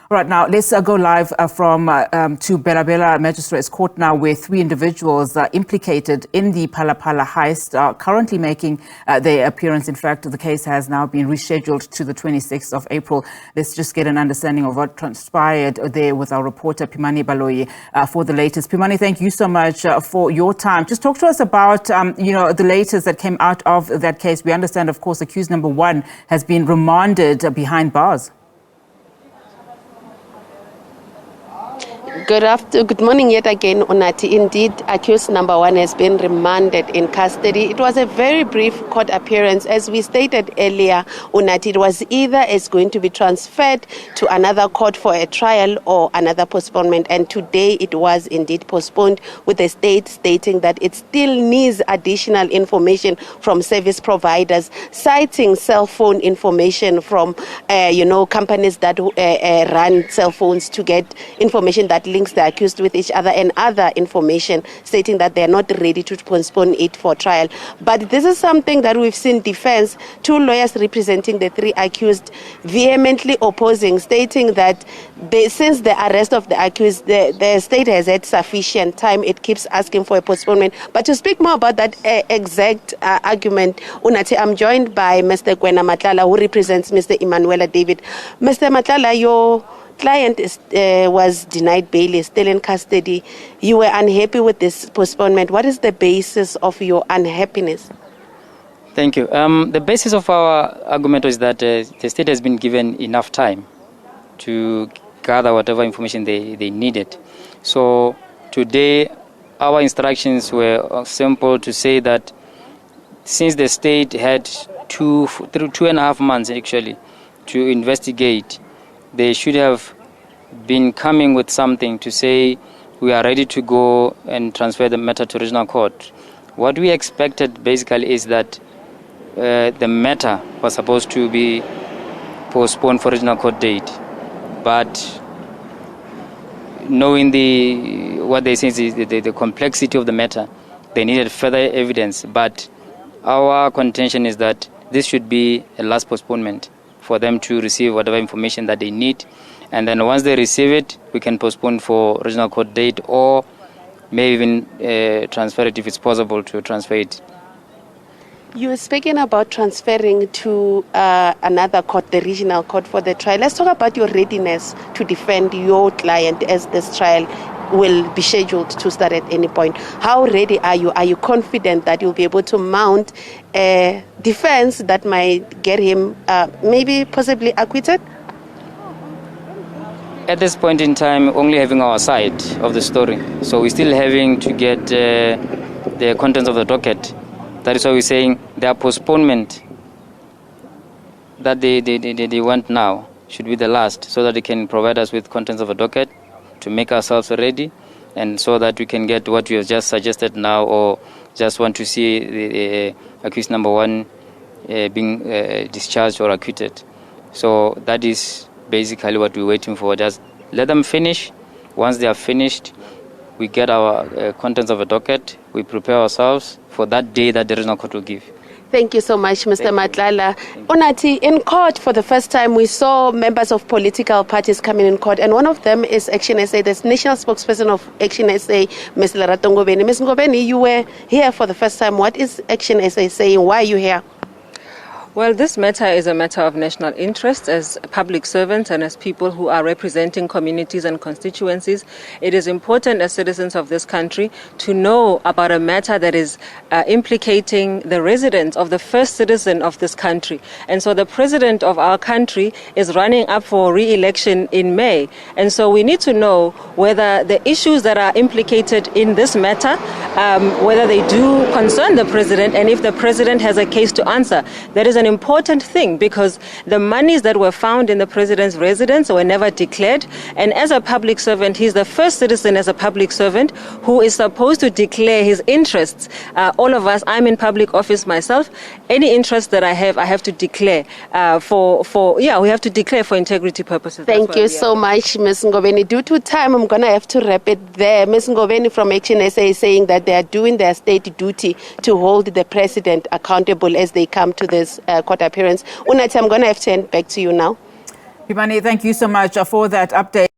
Right now, let's go live to Bela Bela Magistrate Court now, where three individuals implicated in the Phala Phala heist are currently making their appearance. In fact, the case has now been rescheduled to the 26th of April. Let's just get an understanding of what transpired there with our reporter, Pimani Baloyi, for the latest. Pimani, thank you so much for your time. Just talk to us about, the latest that came out of that case. We understand, of course, accused number one has been remanded behind bars. Good morning yet again, Unati. Indeed, accused number one has been remanded in custody. It was a very brief court appearance. As we stated earlier, Unati, it was either is going to be transferred to another court for a trial or another postponement. And today it was indeed postponed, with the state stating that it still needs additional information from service providers, citing cell phone information from, companies that run cell phones to get information that links the accused with each other and other information, stating that they are not ready to postpone it for trial. But this is something that we've seen defense, two lawyers representing the three accused, vehemently opposing, stating that since the arrest of the accused, the state has had sufficient time. It keeps asking for a postponement. But to speak more about that exact argument, Unati, I'm joined by Mr. Gwena Matlala, who represents Mr. Emmanuela David. Mr. Matlala, your client was denied bail, is still in custody. You were unhappy with this postponement. What is the basis of your unhappiness? Thank you. The basis of our argument is that the state has been given enough time to gather whatever information they needed. So today, our instructions were simple, to say that since the state had through 2.5 months actually to investigate, they should have been coming with something to say we are ready to go and transfer the matter to regional court. What we expected basically is that the matter was supposed to be postponed for regional court date, but knowing what they say is the complexity of the matter, they needed further evidence. But our contention is that this should be a last postponement for them to receive whatever information that they need. And then once they receive it, we can postpone for regional court date, or may even transfer it if it's possible to transfer it. You were speaking about transferring to another court, the regional court, for the trial. Let's talk about your readiness to defend your client as this trial will be scheduled to start at any point. How ready are you? Are you confident that you'll be able to mount a defense that might get him maybe possibly acquitted? At this point in time, only having our side of the story. So we're still having to get the contents of the docket. That is why we're saying their postponement that they want now should be the last, so that they can provide us with contents of a docket to make ourselves ready, and so that we can get what we have just suggested now, or just want to see the accused number one being discharged or acquitted. So that is basically what we're waiting for. Just let them finish. Once they are finished, we get our contents of a docket. We prepare ourselves for that day that the regional court will give. Thank you so much, Mr. Matlala. Unati, in court for the first time, we saw members of political parties coming in court, and one of them is Action SA, the national spokesperson of Action SA, Ms. Lerato Ngobeni. Ms. Ngobeni, you were here for the first time. What is Action SA saying? Why are you here? Well, this matter is a matter of national interest. As public servants and as people who are representing communities and constituencies, it is important as citizens of this country to know about a matter that is implicating the residents of the first citizen of this country. And so the president of our country is running up for re-election in May. And so we need to know whether the issues that are implicated in this matter, whether they do concern the president, and if the president has a case to answer. That is an important thing, because the monies that were found in the president's residence were never declared. And as a public servant, he's the first citizen as a public servant who is supposed to declare his interests. All of us, I'm in public office myself. Any interest that I have to declare we have to declare for integrity purposes. Thank you so much, Ms. Ngobeni. Due to time, I'm going to have to wrap it there. Ms. Ngobeni from Action SA is saying that they are doing their state duty to hold the president accountable as they come to this court appearance. Unati, I'm going to have to hand back to you now. Pimani, thank you so much for that update.